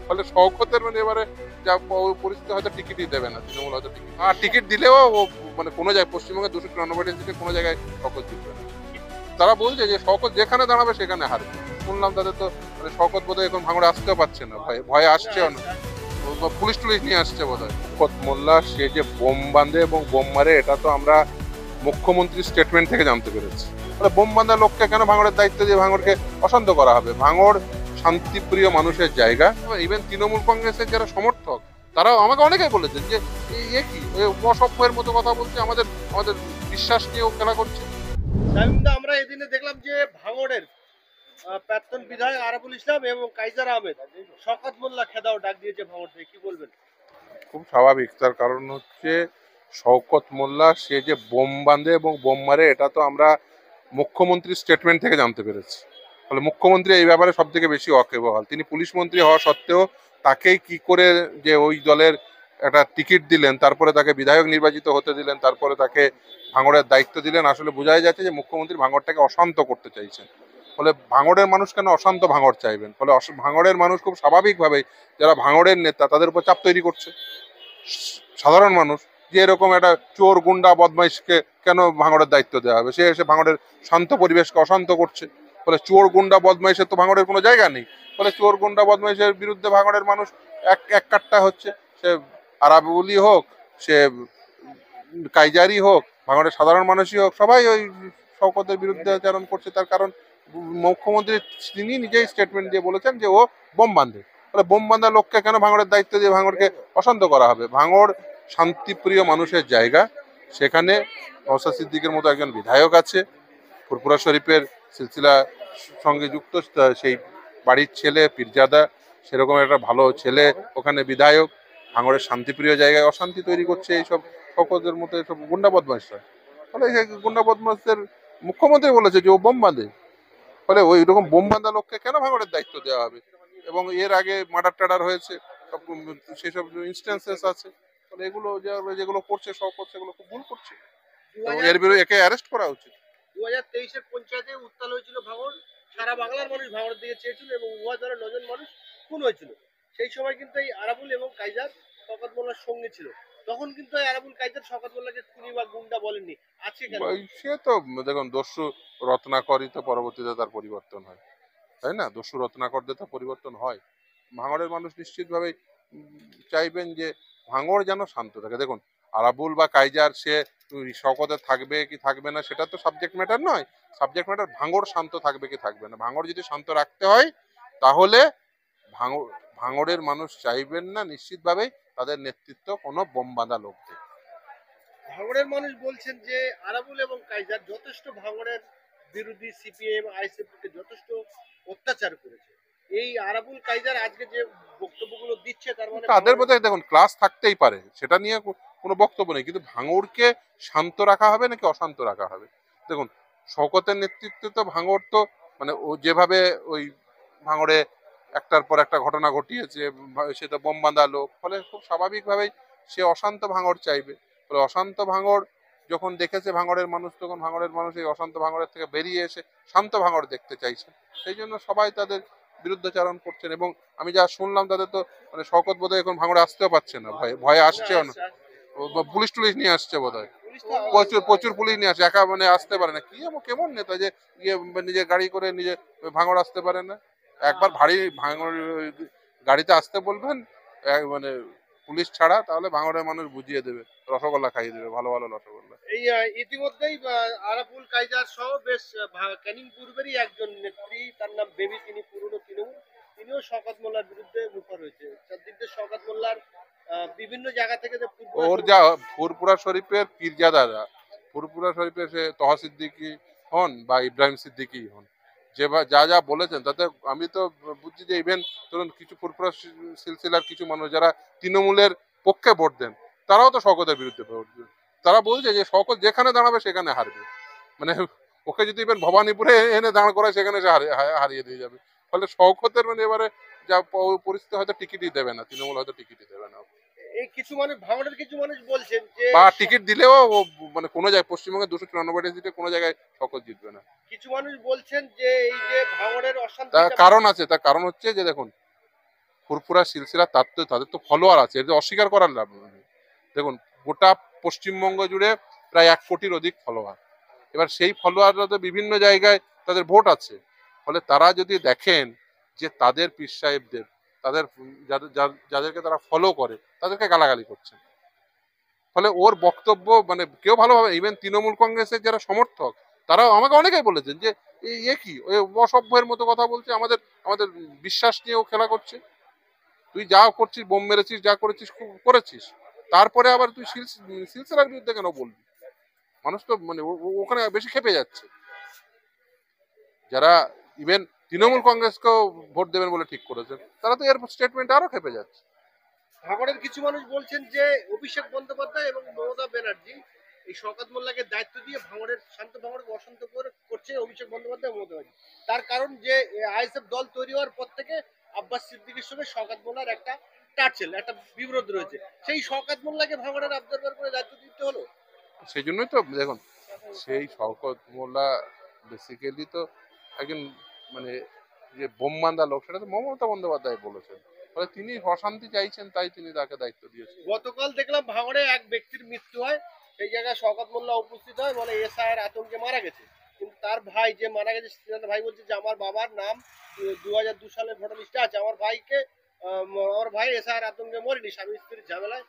ফলে শওকতের এবারে যা পরিস্থিতি, হয়তো টিকিটই দেবে না তৃণমূল, হয়তো টিকিট, আর টিকিট দিলেও ও কোনো জায়গায় পশ্চিমবঙ্গে 294 সিটে কোনো জায়গায় শওকত জিতবে না। তারা বলছে যে শওকত যেখানে দাঁড়াবে সেখানে হারবে। শুনলাম তাদের তো শওকত বোধহয় এখন ভাঙড়ে আসতেও পারছে না, ভয়ে আসছেও না, পুলিশ টুলিশ নিয়ে আসছে বোধহয়। শওকত মোল্লা সে যে বোম বাঁধে এবং বোম মারে, এটা তো আমরা মুখ্যমন্ত্রীর স্টেটমেন্ট থেকে জানতে পেরেছি। বোম বাঁধা লোককে কেন ভাঙড়ের দায়িত্ব দিয়ে ভাঙড়কে অশান্ত করা হবে? ভাঙড় শান্তিপ্রিয় মানুষের জায়গা। ইভেন তৃণমূল কংগ্রেসের যারা সমর্থক, তারাও আমাকে অনেকেই বলেছেন যে এ কি অসভ্যের মতো কথা বলছে, আমাদের আমাদের বিশ্বাস নিয়েও খেলা করছে। শামীমদা, আমরা এদিনে দেখলাম যে ভাঙড়ের প্রাক্তন বিধায়ক আরাবুল ইসলাম এবং কাইজার আহমেদ শওকত মোল্লা খেদাও ডাক দিয়েছে ভাঙড় থেকে, কি বলবেন? খুব স্বাভাবিক, তার কারণ হচ্ছে শওকত মোল্লা সে যে বোম বাঁধে এবং বোম মারে, এটা তো আমরা মুখ্যমন্ত্রীর স্টেটমেন্ট থেকে জানতে পেরেছি। ফলে মুখ্যমন্ত্রী এই ব্যাপারে সব থেকে বেশি ওয়াকিবহাল। তিনি পুলিশ মন্ত্রী হওয়া সত্ত্বেও তাকেই কি করে যে ওই দলের একটা টিকিট দিলেন, তারপরে তাকে বিধায়ক নির্বাচিত হতে দিলেন, তারপরে তাকে ভাঙড়ের দায়িত্ব দিলেন, আসলে বোঝাই যাচ্ছে যে মুখ্যমন্ত্রী ভাঙড়টাকে অশান্ত করতে চাইছেন। ফলে ভাঙড়ের মানুষ কেন অশান্ত ভাঙড় চাইবেন? ফলে ভাঙড়ের মানুষ খুব স্বাভাবিকভাবেই, যারা ভাঙড়ের নেতা, তাদের উপর চাপ তৈরি করছে। সাধারণ মানুষ যে এরকম একটা চোর গুন্ডা বদমাইশকে কেন ভাঙড়ের দায়িত্ব দেওয়া হবে? সে এসে ভাঙড়ের শান্ত পরিবেশকে অশান্ত করছে। ফলে চোর গুন্ডা বদমাইশের তো ভাঙড়ের কোনো জায়গা নেই। ফলে চোর গুন্ডা বদমাইশের বিরুদ্ধে ভাঙড়ের মানুষ এক এক কাট্টা হচ্ছে। সে আরাবুলি হোক, সে কাইজারি হোক, ভাঙড়ের সাধারণ মানুষই হোক, সবাই ওই শওকতের বিরুদ্ধে আচরণ করছে। তার কারণ মুখ্যমন্ত্রী তিনি নিজেই স্টেটমেন্ট দিয়ে বলেছেন যে ও বোম বাঁধে। তাহলে বোম বাঁধা লোককে কেন ভাঙড়ের দায়িত্ব দিয়ে ভাঙড়কে অশান্ত করা হবে? ভাঙড় শান্তিপ্রিয় মানুষের জায়গা। সেখানে নওশাদ সিদ্দিকের মতো একজন বিধায়ক আছে, ফুরফুরা শরীফের সিলসিলা সঙ্গে যুক্ত, সেই বাড়ির ছেলে পীরজাদা, সেরকম একটা ভালো ছেলে ওখানে বিধায়ক। ভাঙড়ের শান্তিপ্রিয় জায়গায় অশান্তি তৈরি করছে এইসব শওকতের মতো এইসব গুন্ডা বদমাইশরা। ফলে সেই গুন্ডা বদমাইশদের মুখ্যমন্ত্রী বলেছে যে ও বোম বাঁধে। ফলে ওই রকম বোম বাঁধা লোককে কেন ভাঙড়ের দায়িত্ব দেওয়া হবে? এবং এর আগে মার্ডার টাডার হয়েছে, সেসব ইনস্টেন্সেস আছে। ফলে এগুলো যেগুলো করছে শওকত, সেগুলো খুব ভুল করছে এবং এর বিরুদ্ধে একে অ্যারেস্ট করা উচিত। 2023-এর পঞ্চায়েতে উত্তাল হয়েছিল ভাঙড়, সারা বাংলার মানুষ ভাঙড়ের দিকে চেয়েছিল এবং উহা দ্বারা 9 জন মানুষ খুন হয়েছিল। সেই সময় কিন্তু এই আরাবুল এবং কাইজার শওকত মোল্লার সঙ্গে ছিল। তখন কিন্তু এই আরাবুল কাইজার শওকত মোল্লাকে খুনি বা গুন্ডা বলেননি। আজকে কেন? সে তো দেখুন, দস্যু রত্নাকরই তো পরবর্তীতে তার পরিবর্তন হয়, তাই না? দস্যু রত্নাকরদের তো পরিবর্তন হয়। ভাঙড়ের মানুষ নিশ্চিতভাবেই চাইবেন যে ভাঙড় যেন শান্ত থাকে। দেখুন, আরাবুল বা কাইজার সে শওকতে থাকবে কি থাকবে না সেটা তো সাবজেক্ট ম্যাটার নয়। সাবজেক্ট ম্যাটার ভাঙড় শান্ত থাকবে কি থাকবে না। ভাঙড় যদি শান্ত রাখতে হয়, তাহলে ভাঙড় ভাঙড়ের মানুষ চাইবেন না নিশ্চিতভাবেই তাদের নেতৃত্ব কোনো বোম বাঁধা লোকদের। ভাঙড়ের মানুষ বলছেন যে আরাবুল এবং কাইজার যথেষ্ট ভাঙড়ের বিরোধী সিপিএম আইএসএফকে যথেষ্ট অত্যাচার করেছে। এই আরাবুল কাইজার আজকে যে বক্তব্যগুলো দিচ্ছে তার মানে তাদের বোধহয় দেখুন ক্লাস থাকতেই পারে, সেটা নিয়ে কোনো বক্তব্য নেই, কিন্তু ভাঙড়কে শান্ত রাখা হবে নাকি অশান্ত রাখা হবে? দেখুন, শওকতের নেতৃত্বে তো ভাঙড় তো ও যেভাবে ওই ভাঙড়ে একটার পর একটা ঘটনা ঘটিয়েছে, সেটা বোম বাঁধা লোক, ফলে খুব স্বাভাবিকভাবেই সে অশান্ত ভাঙড় চাইবে। ফলে অশান্ত ভাঙড় যখন দেখেছে ভাঙড়ের মানুষ, তখন ভাঙড়ের মানুষ এই অশান্ত ভাঙড়ের থেকে বেরিয়ে এসে শান্ত ভাঙড় দেখতে চাইছে। সেই জন্য সবাই তাদের বিরুদ্ধাচারণ করছেন। এবং আমি যা শুনলাম, তাদের তো শওকত বোধহয় এখন ভাঙড়ে আসতেও পারছে না, ভয়ে আসছেও না, পুলিশ টুলিশ নিয়ে আসছে বোধহয়। প্রচুর প্রচুর পুলিশ নিয়ে আসে, একা আসতে পারে না। কি কেমন নেতা যে নিজে গাড়ি করে নিজে ভাঙড় আসতে পারে না? একবার ভারী ভাঙড় গাড়িতে আসতে বলবেন, পুলিশ ছাড়া, তাহলে ভাঙড়ের মানুষ বুঝিয়ে দেবে, রসগোল্লা খাইয়ে দেবে, ভালো ভালো রসগোল্লা। এই ইতিমধ্যেই আরাফুল কাইজার সহ বেশ ক্যানিং পূর্বেরই একজন নেত্রী, তার নাম বেবি, তিনি পুরনো তৃণমূল, তিনিও শওকত মোল্লার বিরুদ্ধে মুখর হয়েছে। চারদিক দিয়ে শওকত মোল্লার বিভিন্ন জায়গা থেকে যে ওর যা ফুরপুরা শরীফের পীরজাদারা, ফুরপুরা শরীফের সে তহা সিদ্দিকী হন বা ইব্রাহিম সিদ্দিকী হন, যে যা যা বলেছেন, তাতে আমি তো বুঝছি যে ইভেন ধরুন কিছু ফুরপুরা সিলসিলার কিছু মানুষ যারা তৃণমূলের পক্ষে ভোট দেন, তারাও তো শওকতের বিরুদ্ধে ভোট দেন। তারা বলছে যে শওকত যেখানে দাঁড়াবে সেখানে হারবে। মানে ওকে যদি ইভেন ভবানীপুরে এনে দাঁড় করায়, সেখানে সে হারিয়ে দিয়ে যাবে। ফলে শওকতের এবারে যা পরিস্থিতি, হয়তো টিকিটই দেবে না তৃণমূল, হয়তো টিকিটই দেবে না। এই কিছু মানুষ ভাঙড়ের কিছু মানুষ বলছেন যে বা টিকিট দিলেও ও কোনো জায়গায় পশ্চিমবঙ্গে 294 সিটে কোনো জায়গায় শওকত জিতবে না। কিছু মানুষ বলছেন যে এই যে ভাঙড়ের অশান্তি, তার কারণ আছে, তার কারণ হচ্ছে যে দেখুন, ফুরফুরা সিলসিলা তাদের তো ফলোয়ার আছে, এটা অস্বীকার করার লাভ নেই। দেখুন, গোটা পশ্চিমবঙ্গ জুড়ে প্রায় 1 কোটির অধিক ফলোয়ার। এবার সেই ফলোয়াররা তো বিভিন্ন জায়গায় তাদের ভোট আছে। ফলে তারা যদি দেখেন যে তাদের পীর সাহেবদের, তাদের যাদেরকে তারা ফলো করে তাদেরকে গালাগালি করছেন, ফলে ওর বক্তব্য মানে কেউ ভালোভাবে, ইভেন তৃণমূল কংগ্রেসের যারা সমর্থক তারাও আমাকে অনেকেই বলেছেন যে এ কি, ওই অসভ্যের মতো কথা বলছে, আমাদের আমাদের বিশ্বাস নিয়েও খেলা করছে। তুই যা করছিস, বোম মেরেছিস, যা করেছিস করেছিস, তারপরে আবার তুই সিলসিলার বিরুদ্ধে কেন বলবি? মানুষ তো মানে ওখানে বেশি খেপে যাচ্ছে। যারা ইভেন তৃণমূল কংগ্রেসকেও ভোট দেবেন বলে ঠিক করেছেন, তারা তো এর স্টেটমেন্ট আরো খেপে যাচ্ছে। ভাঙড়ের কিছু মানুষ বলছেন যে অভিষেক বন্দ্যোপাধ্যায় এবং মমতা ব্যানার্জি এই শওকত মোল্লাকে দায়িত্ব দিয়ে ভাঙড়ের শান্ত ভাঙড়কে অশান্ত করছে অভিষেক বন্দ্যোপাধ্যায় এবং মমতা ব্যানার্জি। তার কারণ যে আইএসএফ দল তৈরি হওয়ার পর থেকে আব্বাস সিদ্দিকীর সঙ্গে শওকত মোল্লার একটা টার্চেল, একটা বিরোধ রয়েছে। সেই শওকত মোল্লাকে ভাঙড়ের অবজারভার করে দায়িত্ব দিতে হলো। সেই জন্যই তো দেখুন, সেই শওকত মোল্লা বেসিক্যালি তো একজন মানে যে বোম বান্ধা লোক, সেটা তো মমতা বন্দ্যোপাধ্যায় বলেছেন। ফলে তিনি অশান্তি চাইছেন, তাই তিনি তাকে দায়িত্ব দিয়েছেন। গতকাল দেখলাম ভাঙড়ে এক ব্যক্তির মৃত্যু হয়, সেই জায়গায় শওকত মোল্লা উপস্থিত হয়, বলে এসআইয়ের আতঙ্কে মারা গেছে। কিন্তু তার ভাই যে মারা গেছে, সিদ্ধান্ত ভাই বলছে যে আমার বাবার নাম 2002 সালের ভোটার লিস্টে আছে, আমার ভাইকে আমার ভাই এসআইয়ের আতঙ্কে মরেনি, স্বামী স্ত্রীর ঝামেলায়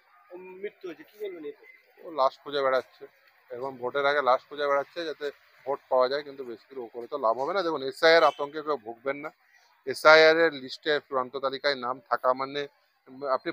মৃত্যু হয়েছে। কি বলবেন এই প্রসঙ্গে? ও লাশ খুঁজে বেড়াচ্ছে, এখন ভোটের আগে লাশ খুঁজে বেড়াচ্ছে যাতে ভোট পাওয়া যায়, কিন্তু বেশি ও করে তো লাভ হবে না। দেখুন, এসআইআর আতঙ্কে কেউ ভুগবেন না। এসআইআর এর লিস্টে চূড়ান্ত তালিকায় নাম থাকা মানে আপনি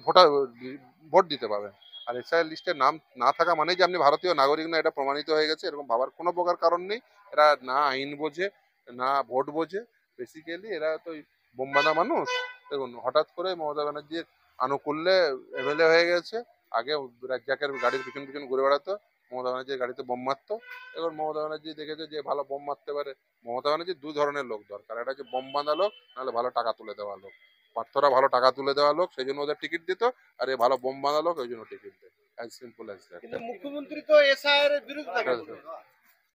ভোট দিতে পারবেন। আর এসআইআর লিস্টে নাম না থাকা মানে যে আপনি ভারতীয় নাগরিক না, এটা প্রমাণিত হয়ে গেছে। এরকম ভাবার কোনো প্রকার কারণ নেই। এরা না আইন বোঝে, না ভোট বোঝে। বেসিক্যালি এরা তো বোম বাঁধা মানুষ। দেখুন, হঠাৎ করে মমতা ব্যানার্জির আনুকূল্যে এমএলএ হয়ে গেছে। আগে রাজ্জাকের গাড়ির পিছন পিছন ঘুরে বেড়াতো, মমতা ব্যানার্জির গাড়িতে বোম মারতো। এবার মমতা ব্যানার্জি দেখেছে যে ভালো বোম মারতে পারে। মমতা ব্যানার্জির 2 ধরনের লোক দরকার, একটা হচ্ছে বোম বাঁধা লোক, নাহলে ভালো টাকা তুলে দেওয়া লোক। পার্থরা ভালো টাকা তুলে দেওয়া লোক, সেই জন্য ওদের টিকিট দিত। আর এ ভালো বোম বাঁধা লোক, ওই জন্য টিকিট দেয়। As simple as that. কিন্তু মুখ্যমন্ত্রী তো এসআইয়ের বিরোধিতা করছে।